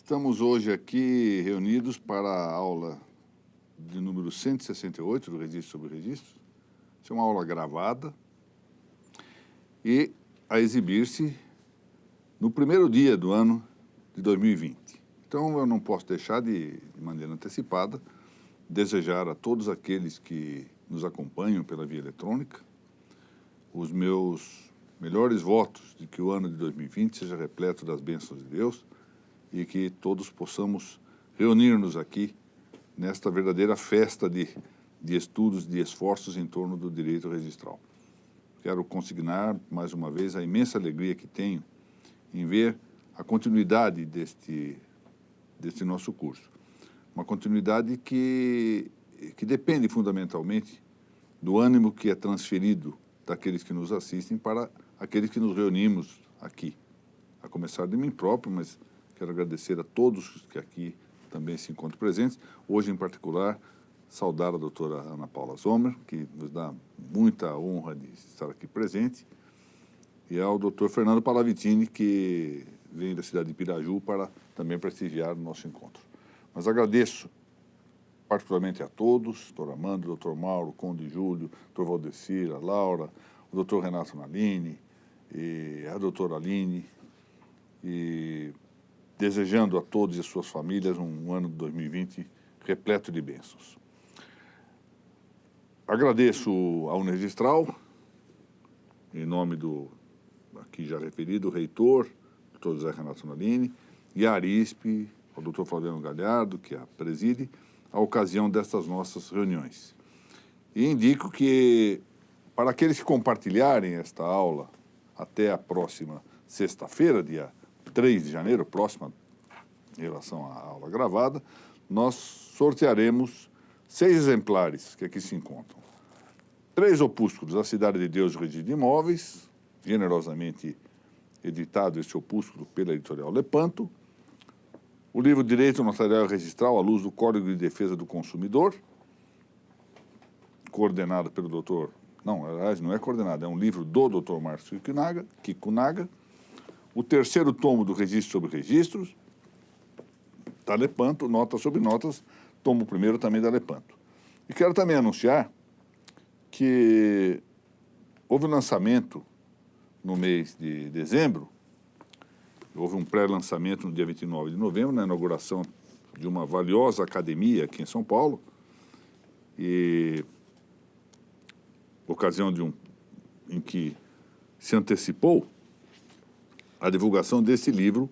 Estamos hoje aqui reunidos para a aula de número 168 do Registro sobre Registros. Isso é uma aula gravada e a exibir-se no primeiro dia do ano de 2020. Então, eu não posso deixar de maneira antecipada, desejar a todos aqueles que nos acompanham pela via eletrônica os meus melhores votos de que o ano de 2020 seja repleto das bênçãos de Deus e que todos possamos reunir-nos aqui nesta verdadeira festa de estudos, de esforços em torno do direito registral. Quero consignar, mais uma vez, a imensa alegria que tenho em ver a continuidade deste nosso curso. Uma continuidade que depende fundamentalmente do ânimo que é transferido daqueles que nos assistem para aqueles que nos reunimos aqui. A começar de mim próprio, mas quero agradecer a todos que aqui também se encontram presentes. Hoje, em particular, saudar a doutora Ana Paula Sommer, que nos dá muita honra de estar aqui presente, e ao doutor Fernando Palavitini, que vem da cidade de Piraju para também prestigiar o nosso encontro. Mas agradeço particularmente a todos, doutor Amando, doutor Mauro, Conde Júlio, doutor Valdecir, a Laura, o doutor Renato Nalini, e a doutora Aline, e desejando a todos e as suas famílias um ano de 2020 repleto de bênçãos. Agradeço ao Unirregistral, em nome do, aqui já referido, reitor, doutor José Renato Nalini, e a Arispe, ao doutor Flaviano Galhardo, que a preside, a ocasião destas nossas reuniões. E indico que, para aqueles que compartilharem esta aula até a próxima sexta-feira, dia 3 de janeiro, próxima em relação à aula gravada, nós sortearemos 6 exemplares que aqui se encontram. 3 opúsculos, A Cidade de Deus e o Registro de Imóveis, generosamente editado este opúsculo pela editorial Lepanto, o livro Direito Notarial e Registral à Luz do Código de Defesa do Consumidor, coordenado pelo doutor... Não, aliás, não é coordenado, é um livro do doutor Márcio Kikunaga, o 3º tomo do Registro sobre Registros, da Lepanto, Notas sobre Notas, tomo 1º também da Lepanto. E quero também anunciar que houve um lançamento no mês de dezembro, houve um pré-lançamento no dia 29 de novembro, na inauguração de uma valiosa academia aqui em São Paulo, e ocasião em que se antecipou a divulgação desse livro,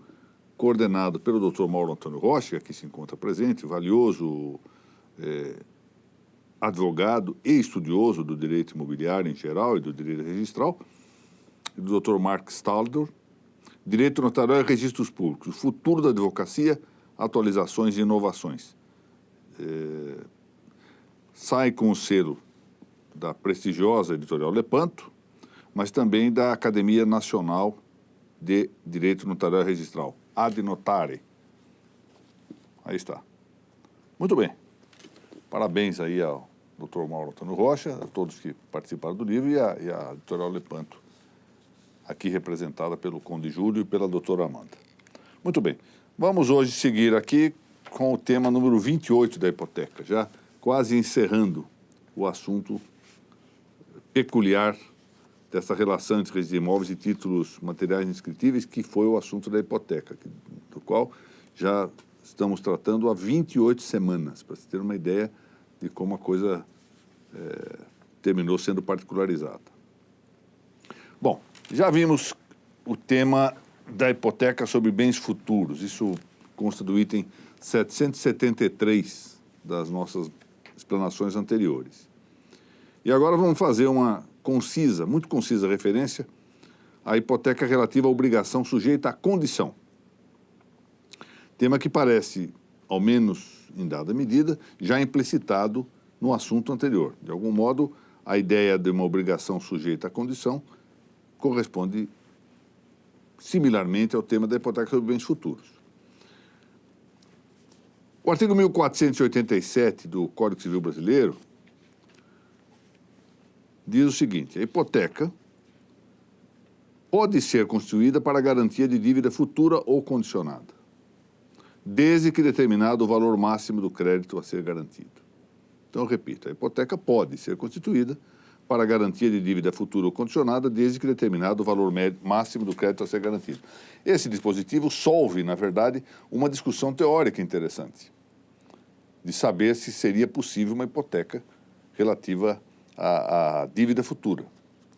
coordenado pelo Dr. Mauro Antônio Rocha, que se encontra presente, valioso advogado e estudioso do direito imobiliário em geral e do direito registral, e do Dr. Mark Staldor, Direito Notarial e Registros Públicos, o futuro da advocacia, atualizações e inovações. Sai com o selo da prestigiosa editorial Lepanto, mas também da Academia Nacional de Direito Notarial e Registral, Ad Notare. Aí está. Muito bem. Parabéns aí ao Dr. Mauro Antônio Rocha, a todos que participaram do livro e a editorial Lepanto, aqui representada pelo Conde Júlio e pela doutora Amanda. Muito bem. Vamos hoje seguir aqui com o tema número 28 da hipoteca, já quase encerrando o assunto peculiar dessa relação entre registro de imóveis e títulos materiais inscritíveis, que foi o assunto da hipoteca, do qual já estamos tratando há 28 semanas, para se ter uma ideia de como a coisa terminou sendo particularizada. Bom, já vimos o tema da hipoteca sobre bens futuros, isso consta do item 773 das nossas explanações anteriores. E agora vamos fazer uma concisa, muito concisa referência à hipoteca relativa à obrigação sujeita à condição. Tema que parece, ao menos em dada medida, já implicitado no assunto anterior. De algum modo, a ideia de uma obrigação sujeita à condição corresponde similarmente ao tema da hipoteca sobre bens futuros. O artigo 1487 do Código Civil Brasileiro diz o seguinte: a hipoteca pode ser constituída para garantia de dívida futura ou condicionada. desde que determinado o valor máximo do crédito a ser garantido. Então, eu repito, a hipoteca pode ser constituída para garantia de dívida futura ou condicionada, desde que determinado o valor máximo do crédito a ser garantido. Esse dispositivo solve, na verdade, uma discussão teórica interessante, de saber se seria possível uma hipoteca relativa à dívida futura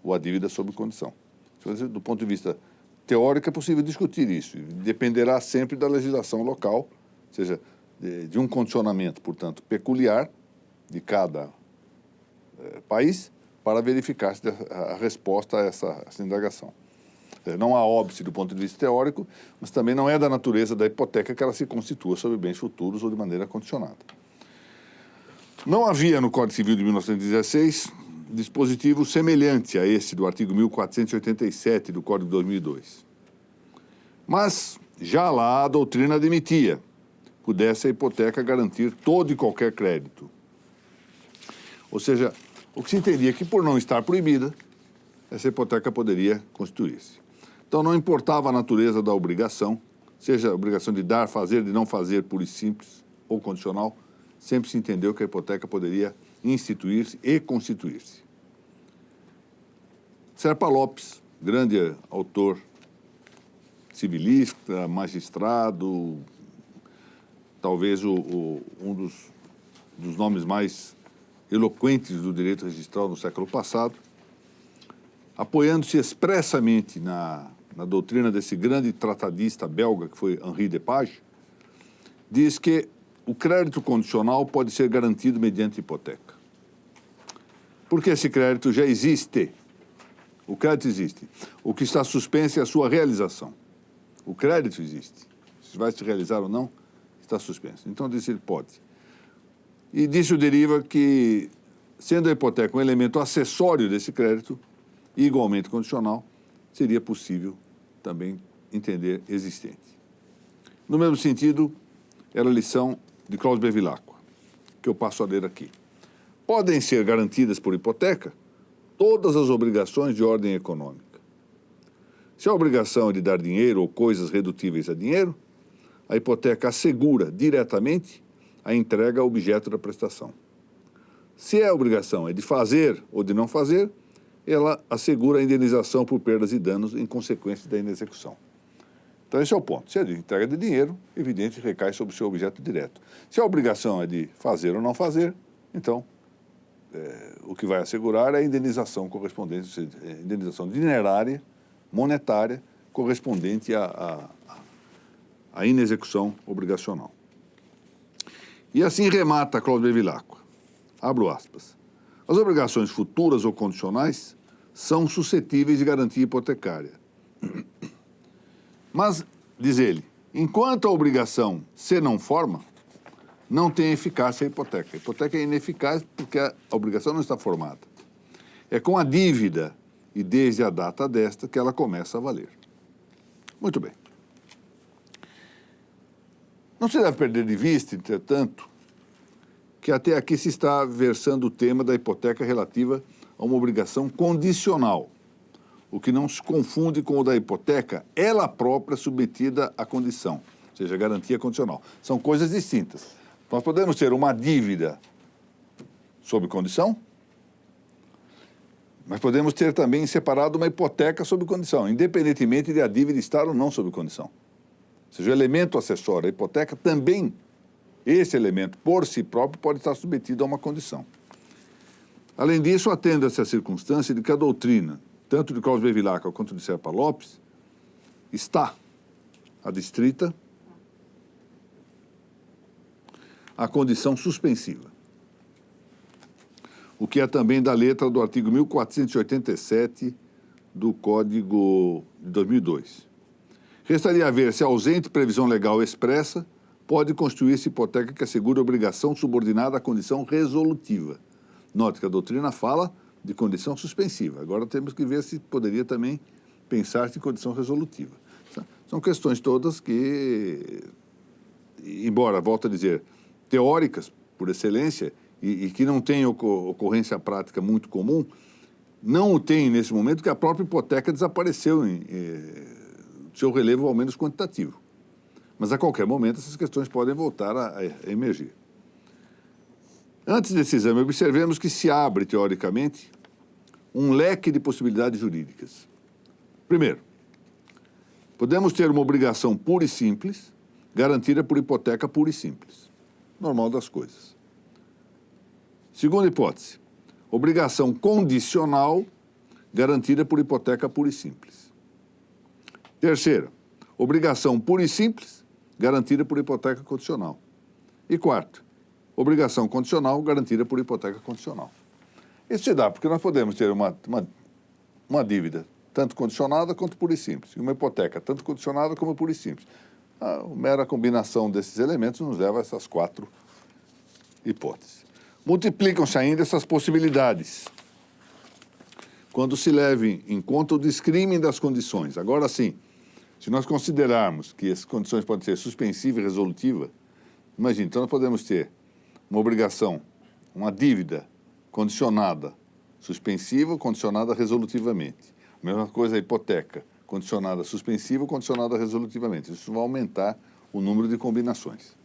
ou à dívida sob condição. Do ponto de vista teórico, é possível discutir isso. Dependerá sempre da legislação local, ou seja, de um condicionamento, portanto, peculiar de cada país, para verificar a resposta a essa indagação. Não há óbice do ponto de vista teórico, mas também não é da natureza da hipoteca que ela se constitua sobre bens futuros ou de maneira condicionada. Não havia no Código Civil de 1916 dispositivo semelhante a esse do artigo 1487 do Código de 2002. Mas já lá a doutrina admitia pudesse a hipoteca garantir todo e qualquer crédito. Ou seja, o que se entendia que, por não estar proibida, essa hipoteca poderia constituir-se. Então, não importava a natureza da obrigação, seja a obrigação de dar, fazer, de não fazer, pura e simples, ou condicional, sempre se entendeu que a hipoteca poderia instituir-se e constituir-se. Serpa Lopes, grande autor civilista, magistrado, talvez um dos nomes mais eloquentes do direito registral no século passado, apoiando-se expressamente na doutrina desse grande tratadista belga, que foi Henri Depage, diz que o crédito condicional pode ser garantido mediante hipoteca. Porque esse crédito já existe. O crédito existe. O que está suspenso é a sua realização. O crédito existe. Se vai se realizar ou não, está suspenso. Então, diz ele pode. E disso deriva que, sendo a hipoteca um elemento acessório desse crédito, igualmente condicional, seria possível também entender existente. No mesmo sentido, era a lição de Claude Bevilacqua, que eu passo a ler aqui. Podem ser garantidas por hipoteca todas as obrigações de ordem econômica. Se a obrigação é de dar dinheiro ou coisas redutíveis a dinheiro, a hipoteca assegura diretamente a entrega ao objeto da prestação. Se a obrigação é de fazer ou de não fazer, ela assegura a indenização por perdas e danos em consequência da inexecução. Então, esse é o ponto. Se é de entrega de dinheiro, evidente, recai sobre o seu objeto direto. Se a obrigação é de fazer ou não fazer, então, o que vai assegurar é a indenização correspondente, indenização dinerária, monetária, correspondente à inexecução obrigacional. E assim remata Claude Bevilacqua. Abro aspas. As obrigações futuras ou condicionais são suscetíveis de garantia hipotecária. Mas, diz ele, enquanto a obrigação se não forma, não tem eficácia a hipoteca. A hipoteca é ineficaz porque a obrigação não está formada. É com a dívida e desde a data desta que ela começa a valer. Muito bem. Não se deve perder de vista, entretanto, que até aqui se está versando o tema da hipoteca relativa a uma obrigação condicional, o que não se confunde com o da hipoteca, ela própria submetida à condição, ou seja, garantia condicional. São coisas distintas. Nós podemos ter uma dívida sob condição, mas podemos ter também separado uma hipoteca sob condição, independentemente de a dívida estar ou não sob condição. Ou seja, o elemento acessório, a hipoteca, também, esse elemento, por si próprio, pode estar submetido a uma condição. Além disso, atende-se a circunstância de que a doutrina, tanto de Claude Bevilacqua quanto de Serpa Lopes, está adstrita à condição suspensiva, o que é também da letra do artigo 1487 do Código de 2002. Restaria a ver se ausente previsão legal expressa pode constituir-se hipoteca que assegure obrigação subordinada à condição resolutiva. Note que a doutrina fala de condição suspensiva. Agora temos que ver se poderia também pensar-se em condição resolutiva. São questões todas que, embora, volto a dizer, teóricas por excelência e que não têm ocorrência prática muito comum, não o tem nesse momento que a própria hipoteca desapareceu em seu relevo, ao menos quantitativo. Mas a qualquer momento essas questões podem voltar a emergir. Antes desse exame, observemos que se abre, teoricamente, um leque de possibilidades jurídicas. Primeiro, podemos ter uma obrigação pura e simples, garantida por hipoteca pura e simples. Normal das coisas. Segunda hipótese, obrigação condicional, garantida por hipoteca pura e simples. Terceira, obrigação pura e simples, garantida por hipoteca condicional. E quarto, obrigação condicional, garantida por hipoteca condicional. Isso se dá porque nós podemos ter uma dívida tanto condicionada quanto pura e simples, e uma hipoteca tanto condicionada como pura e simples. A mera combinação desses elementos nos leva a essas 4 hipóteses. Multiplicam-se ainda essas possibilidades quando se leve em conta o discrimen das condições. Agora sim, se nós considerarmos que as condições podem ser suspensiva e resolutiva, imagine, então nós podemos ter uma obrigação, uma dívida condicionada suspensiva ou condicionada resolutivamente. A mesma coisa a hipoteca, condicionada suspensiva ou condicionada resolutivamente. Isso vai aumentar o número de combinações.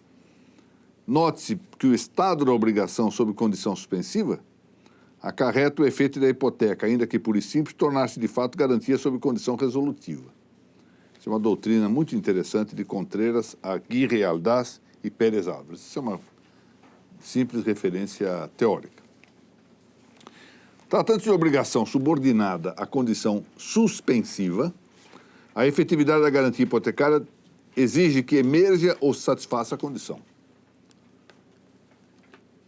Note-se que o estado da obrigação sob condição suspensiva acarreta o efeito da hipoteca, ainda que pura e simples, tornar-se de fato garantia sob condição resolutiva. Isso é uma doutrina muito interessante de Contreras, Aguirre Aldaz e Pérez Álvares. Isso é uma simples referência teórica. Tratando-se de obrigação subordinada à condição suspensiva, a efetividade da garantia hipotecária exige que emerja ou satisfaça a condição.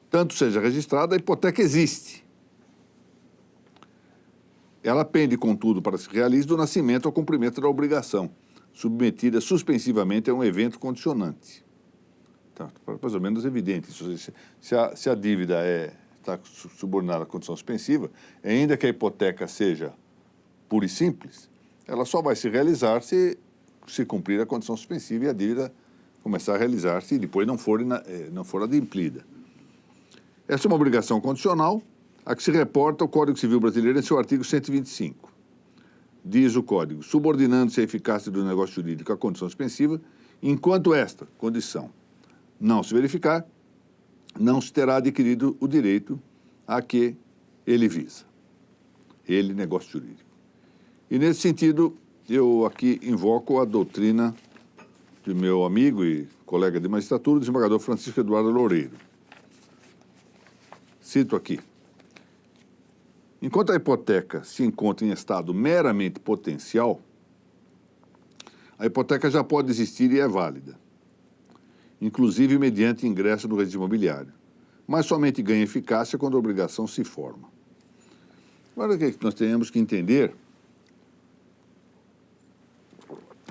Tanto seja registrada, a hipoteca existe. Ela pende, contudo, para se realize do nascimento ao cumprimento da obrigação, submetida suspensivamente a um evento condicionante. Tá, mais ou menos evidente. Se a dívida está subordinada à condição suspensiva, ainda que a hipoteca seja pura e simples, ela só vai se realizar se cumprir a condição suspensiva e a dívida começar a realizar-se e depois não for adimplida. Essa é uma obrigação condicional a que se reporta o Código Civil Brasileiro em seu artigo 125. Diz o Código, subordinando-se a eficácia do negócio jurídico à condição suspensiva, enquanto esta condição não se verificar, não se terá adquirido o direito a que ele visa. Ele, negócio jurídico. E, nesse sentido, eu aqui invoco a doutrina de meu amigo e colega de magistratura, o desembargador Francisco Eduardo Loureiro. Cito aqui. Enquanto a hipoteca se encontra em estado meramente potencial, a hipoteca já pode existir e é válida, inclusive mediante ingresso no registro imobiliário, mas somente ganha eficácia quando a obrigação se forma. Agora, o que nós temos que entender,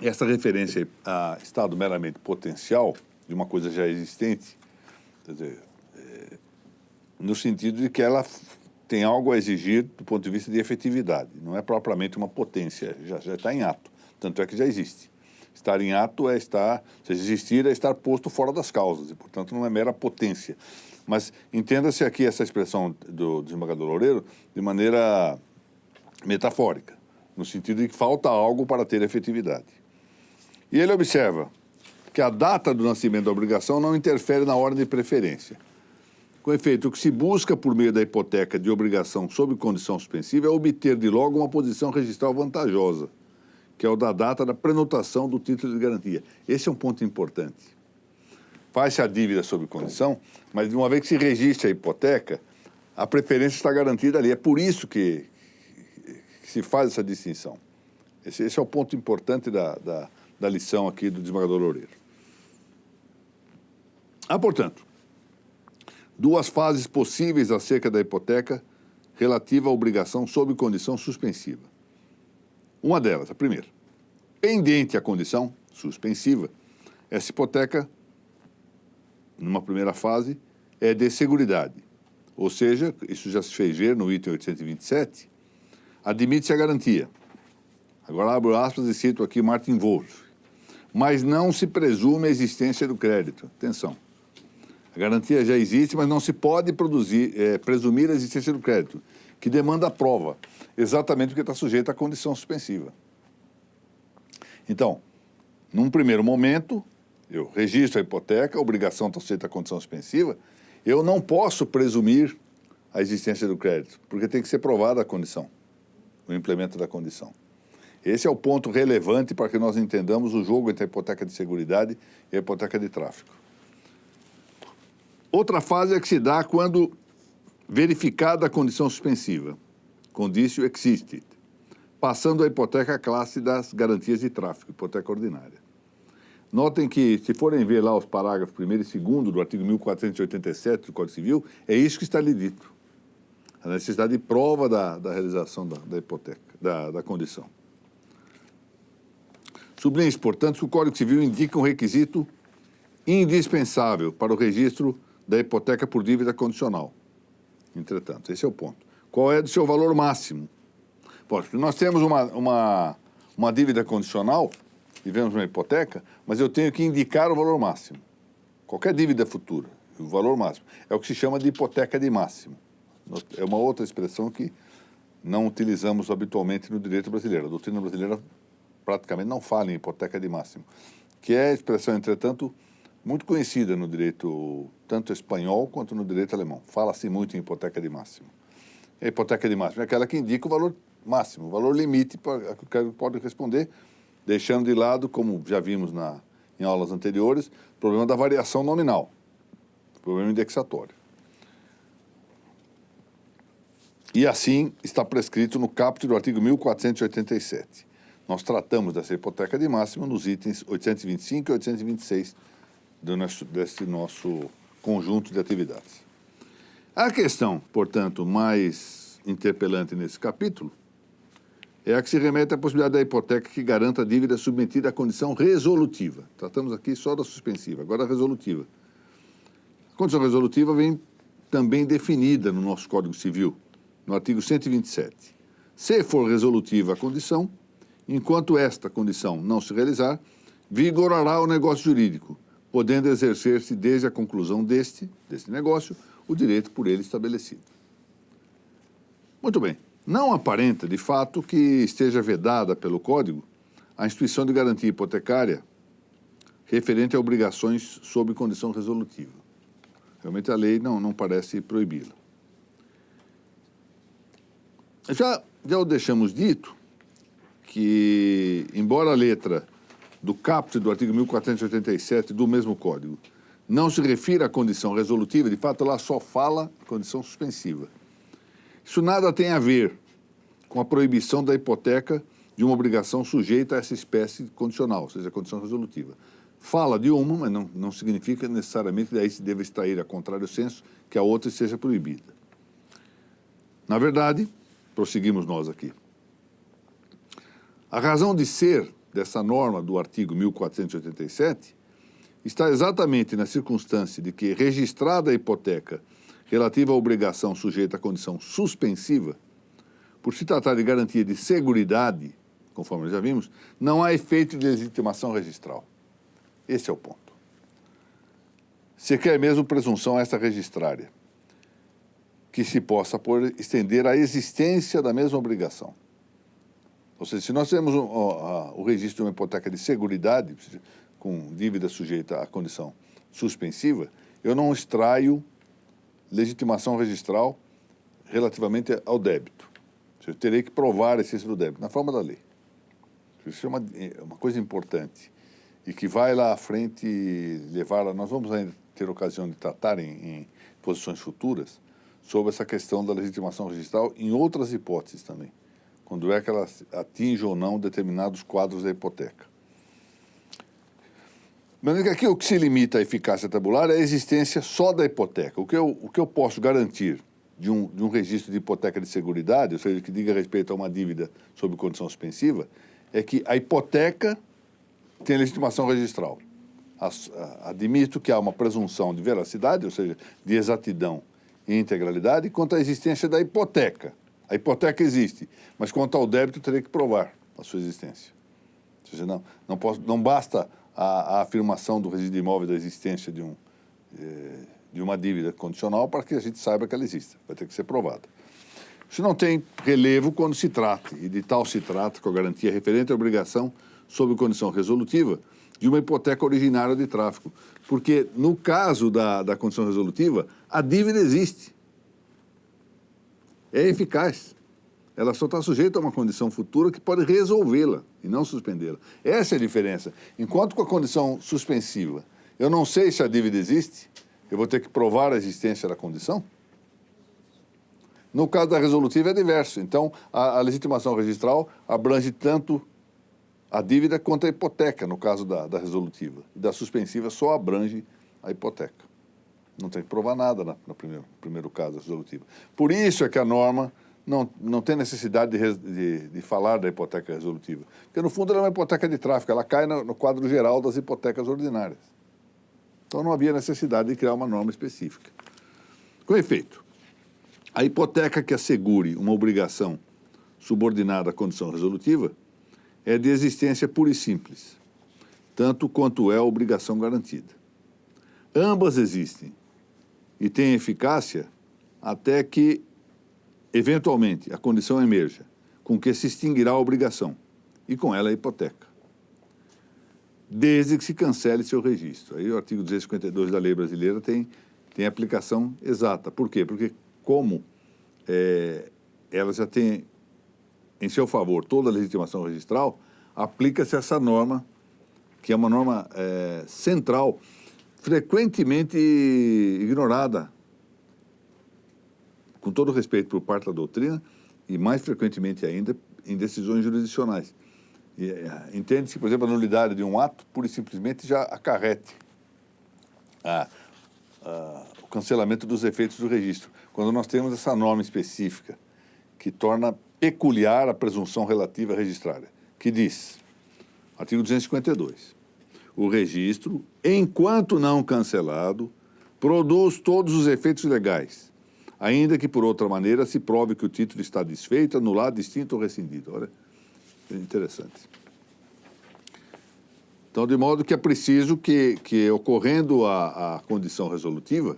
essa referência a estado meramente potencial, de uma coisa já existente, quer dizer, no sentido de que ela tem algo a exigir do ponto de vista de efetividade, não é propriamente uma potência, já está em ato, tanto é que já existe. Estar em ato é estar, se existir, é estar posto fora das causas, e, portanto, não é mera potência. Mas entenda-se aqui essa expressão do desembargador Loureiro de maneira metafórica, no sentido de que falta algo para ter efetividade. E ele observa que a data do nascimento da obrigação não interfere na ordem de preferência. Com efeito, o que se busca por meio da hipoteca de obrigação sob condição suspensiva é obter de logo uma posição registral vantajosa, que é o da data da prenotação do título de garantia. Esse é um ponto importante. Faz-se a dívida sob condição, mas de uma vez que se registre a hipoteca, a preferência está garantida ali. É por isso que se faz essa distinção. Esse é o ponto importante da lição aqui do desembargador Loureiro. Portanto, duas fases possíveis acerca da hipoteca relativa à obrigação sob condição suspensiva. Uma delas, a primeira, pendente à condição suspensiva, essa hipoteca, numa primeira fase, é de seguridade. Ou seja, isso já se fez ver no item 827, admite-se a garantia. Agora abro aspas e cito aqui Martin Wolff. Mas não se presume a existência do crédito. Atenção. A garantia já existe, mas não se pode presumir a existência do crédito, que demanda a prova, exatamente porque está sujeito à condição suspensiva. Então, num primeiro momento, eu registro a hipoteca, a obrigação está sujeita à condição suspensiva, eu não posso presumir a existência do crédito, porque tem que ser provada a condição, o implemento da condição. Esse é o ponto relevante para que nós entendamos o jogo entre a hipoteca de seguridade e a hipoteca de tráfico. Outra fase é que se dá quando verificada a condição suspensiva, conditio existit, passando a hipoteca à classe das garantias de tráfico, hipoteca ordinária. Notem que, se forem ver lá os parágrafos 1º e 2º do artigo 1487 do Código Civil, é isso que está ali dito. A necessidade de prova da realização da hipoteca, da condição. Sublinhe-se, portanto, que o Código Civil indica um requisito indispensável para o registro da hipoteca por dívida condicional. Entretanto, esse é o ponto. Qual é o seu valor máximo? Porque nós temos uma dívida condicional, e vemos uma hipoteca, mas eu tenho que indicar o valor máximo. Qualquer dívida futura, o valor máximo. É o que se chama de hipoteca de máximo. É uma outra expressão que não utilizamos habitualmente no direito brasileiro. A doutrina brasileira praticamente não fala em hipoteca de máximo, que é a expressão, entretanto, muito conhecida no direito tanto espanhol quanto no direito alemão. Fala-se muito em hipoteca de máximo. A hipoteca de máximo é aquela que indica o valor máximo, o valor limite para que o crédito pode responder, deixando de lado, como já vimos em aulas anteriores, o problema da variação nominal, o problema indexatório. E assim está prescrito no caput do artigo 1487. Nós tratamos dessa hipoteca de máximo nos itens 825 e 826 desse nosso conjunto de atividades. A questão, portanto, mais interpelante nesse capítulo é a que se remete à possibilidade da hipoteca que garanta a dívida submetida à condição resolutiva. Tratamos aqui só da suspensiva, agora a resolutiva. A condição resolutiva vem também definida no nosso Código Civil, no artigo 127. Se for resolutiva a condição, enquanto esta condição não se realizar, vigorará o negócio jurídico, podendo exercer-se desde a conclusão deste negócio o direito por ele estabelecido. Muito bem. Não aparenta, de fato, que esteja vedada pelo Código a instituição de garantia hipotecária referente a obrigações sob condição resolutiva. Realmente a lei não parece proibi-la. Já o deixamos dito que, embora a letra do caput do artigo 1487 do mesmo Código não se refira à condição resolutiva, de fato ela só fala condição suspensiva. Isso nada tem a ver com a proibição da hipoteca de uma obrigação sujeita a essa espécie condicional, ou seja, a condição resolutiva. Fala de uma, mas não significa necessariamente que daí se deva extrair, a contrário senso, que a outra seja proibida. Na verdade, prosseguimos nós aqui. A razão de ser dessa norma do artigo 1487 está exatamente na circunstância de que, registrada a hipoteca relativa à obrigação sujeita à condição suspensiva, por se tratar de garantia de seguridade, conforme já vimos, não há efeito de legitimação registral. Esse é o ponto. Se quer mesmo presunção esta registrária, que se possa estender a existência da mesma obrigação. Ou seja, se nós temos o registro de uma hipoteca de seguridade, com dívida sujeita à condição suspensiva, eu não extraio legitimação registral relativamente ao débito. Eu terei que provar a existência do débito, na forma da lei. Isso é uma coisa importante e que vai lá à frente levar nós vamos ainda ter ocasião de tratar em posições futuras sobre essa questão da legitimação registral em outras hipóteses também, quando é que ela atinge ou não determinados quadros da hipoteca. Mas aqui o que se limita à eficácia tabular é a existência só da hipoteca. O que eu posso garantir de um registro de hipoteca de seguridade, ou seja, que diga respeito a uma dívida sob condição suspensiva, é que a hipoteca tem legitimação registral. Admito que há uma presunção de veracidade, ou seja, de exatidão e integralidade, quanto à existência da hipoteca. A hipoteca existe, mas quanto ao débito, terei que provar a sua existência. Ou seja, não basta a afirmação do registro de imóvel da existência de uma dívida condicional para que a gente saiba que ela existe. Vai ter que ser provada. Isso não tem relevo quando se trata, e de tal se trata, com a garantia referente à obrigação sob condição resolutiva, de uma hipoteca originária de tráfico. Porque, no caso da condição resolutiva, a dívida existe. É eficaz. Ela só está sujeita a uma condição futura que pode resolvê-la e não suspendê-la. Essa é a diferença. Enquanto com a condição suspensiva, eu não sei se a dívida existe, eu vou ter que provar a existência da condição. No caso da resolutiva é diverso. Então, a legitimação registral abrange tanto a dívida quanto a hipoteca, no caso da resolutiva. E da suspensiva só abrange a hipoteca. Não tem que provar nada no primeiro caso da resolutiva. Por isso é que a norma não tem necessidade de falar da hipoteca resolutiva. Porque, no fundo, ela é uma hipoteca de tráfico. Ela cai no quadro geral das hipotecas ordinárias. Então, não havia necessidade de criar uma norma específica. Com efeito, a hipoteca que assegure uma obrigação subordinada à condição resolutiva é de existência pura e simples, tanto quanto é a obrigação garantida. Ambas existem e têm eficácia até que, eventualmente, a condição emerja, com que se extinguirá a obrigação e, com ela, a hipoteca, desde que se cancele seu registro. Aí o artigo 252 da Lei Brasileira tem aplicação exata. Por quê? Porque, como ela já tem em seu favor toda a legitimação registral, aplica-se essa norma, que é uma norma central, frequentemente ignorada, com todo respeito por parte da doutrina, e mais frequentemente ainda em decisões jurisdicionais. Entende-se, por exemplo, a nulidade de um ato, pura e simplesmente já acarrete o cancelamento dos efeitos do registro. Quando nós temos essa norma específica, que torna peculiar a presunção relativa registrária, que diz, artigo 252, o registro, enquanto não cancelado, produz todos os efeitos legais, ainda que por outra maneira se prove que o título está desfeito, anulado, extinto ou rescindido. Olha, é interessante. Então, de modo que é preciso que ocorrendo a condição resolutiva,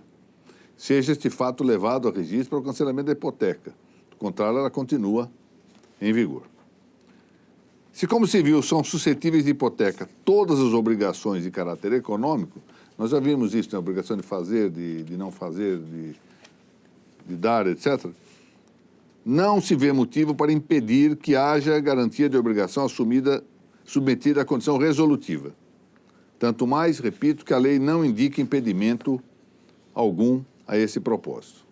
seja este fato levado a registro para o cancelamento da hipoteca. Do contrário, ela continua em vigor. Se, como se viu, são suscetíveis de hipoteca todas as obrigações de caráter econômico, nós já vimos isso, né? Obrigação de fazer, de não fazer, de dar, etc., não se vê motivo para impedir que haja garantia de obrigação submetida à condição resolutiva. Tanto mais, repito, que a lei não indica impedimento algum a esse propósito.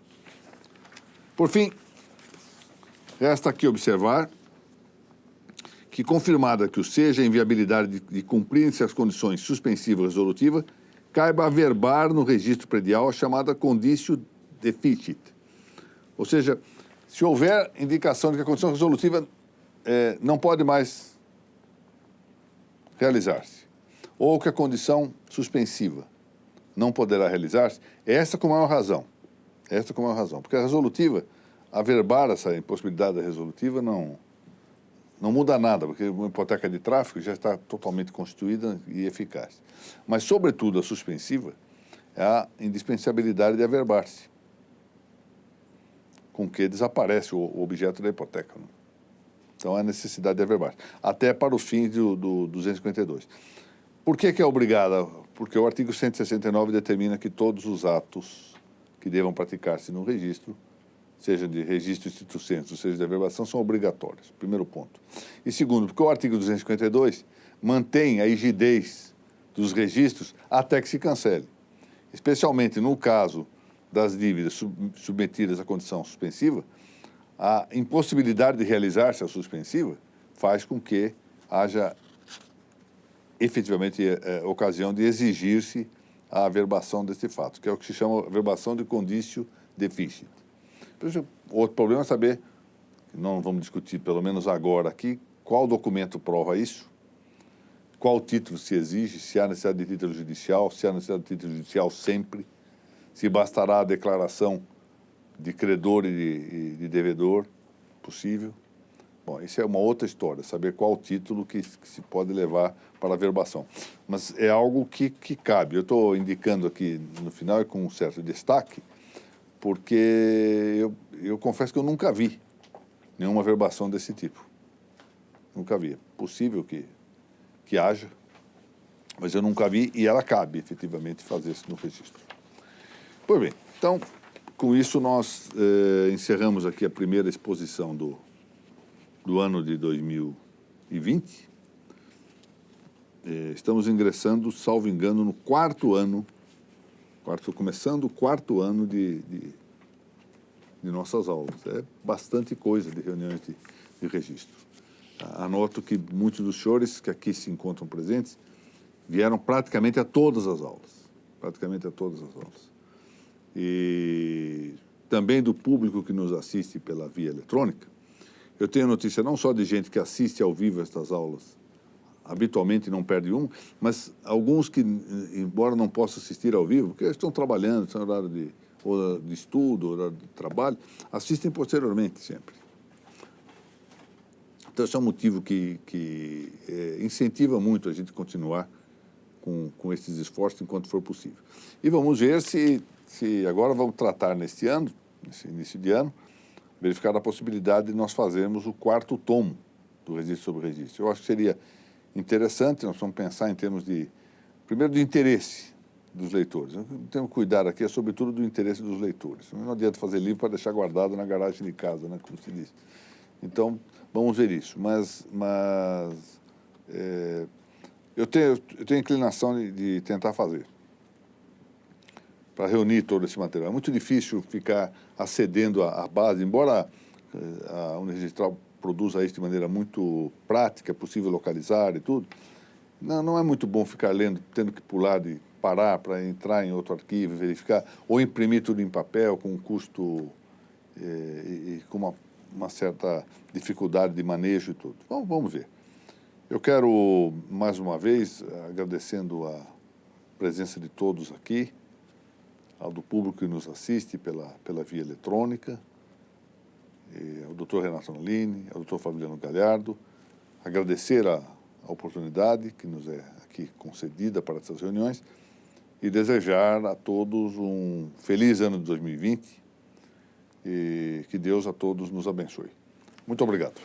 Por fim, resta aqui observar que, confirmada que o seja a inviabilidade de cumprirem-se as condições suspensiva e resolutiva, caiba averbar no registro predial a chamada conditio deficit. Ou seja, se houver indicação de que a condição resolutiva não pode mais realizar-se, ou que a condição suspensiva não poderá realizar-se, essa com maior razão. Esta com maior razão. Porque a resolutiva, averbar essa impossibilidade da resolutiva não muda nada, porque uma hipoteca de tráfico já está totalmente constituída e eficaz. Mas, sobretudo, a suspensiva é a indispensabilidade de averbar-se, com que desaparece o objeto da hipoteca. Né? Então, há necessidade de averbar-se, até para os fins do 252. Por que é obrigada? Porque o artigo 169 determina que todos os atos que devam praticar-se no registro, seja de registro stricto sensu, seja de averbação, são obrigatórios. Primeiro ponto. E segundo, porque o artigo 252 mantém a rigidez dos registros até que se cancele. Especialmente no caso das dívidas submetidas à condição suspensiva, a impossibilidade de realizar-se a suspensiva faz com que haja efetivamente ocasião de exigir-se a averbação desse fato, que é o que se chama averbação de conditio deficit. Outro problema é saber, não vamos discutir pelo menos agora aqui, qual documento prova isso, qual título se exige, se há necessidade de título judicial, se há necessidade de título judicial sempre, se bastará a declaração de credor e de devedor possível. Bom, isso é uma outra história, saber qual título que se pode levar para a averbação. Mas é algo que cabe. Eu estou indicando aqui no final e com um certo destaque, porque eu confesso que eu nunca vi nenhuma averbação desse tipo. Nunca vi. É possível que haja, mas eu nunca vi, e ela cabe, efetivamente, fazer-se no registro. Pois bem, então, com isso nós encerramos aqui a primeira exposição do ano de 2020. Estamos ingressando, salvo engano, no começando o quarto ano de nossas aulas. É bastante coisa de reuniões de registro. Anoto que muitos dos senhores que aqui se encontram presentes vieram praticamente a todas as aulas. Praticamente a todas as aulas. E também do público que nos assiste pela via eletrônica, eu tenho notícia não só de gente que assiste ao vivo estas aulas, habitualmente não perde um, mas alguns que, embora não possam assistir ao vivo, porque estão trabalhando, estão em horário de estudo, horário de trabalho, assistem posteriormente sempre. Então, esse é um motivo que incentiva muito a gente continuar com esses esforços enquanto for possível. E vamos ver se agora vamos tratar nesse início de ano, verificar a possibilidade de nós fazermos o quarto tomo do Registro sobre Registro. Eu acho que seria interessante, nós vamos pensar em termos primeiro, de interesse dos leitores. O que temos que cuidar aqui é, sobretudo, do interesse dos leitores. Não adianta fazer livro para deixar guardado na garagem de casa, né, como se diz. Então, vamos ver isso. Mas eu tenho inclinação de tentar fazer, para reunir todo esse material. É muito difícil ficar acedendo à base, embora a Uniregistral produza isso de maneira muito prática, é possível localizar e tudo. Não é muito bom ficar lendo, tendo que parar para entrar em outro arquivo, verificar, ou imprimir tudo em papel com um custo e com uma certa dificuldade de manejo e tudo. Bom, vamos ver. Eu quero, mais uma vez, agradecendo a presença de todos aqui, ao do público que nos assiste pela via eletrônica, ao Dr. Renato Nalini, ao Dr. Fabiano Galhardo, agradecer a oportunidade que nos é aqui concedida para essas reuniões e desejar a todos um feliz ano de 2020 e que Deus a todos nos abençoe. Muito obrigado.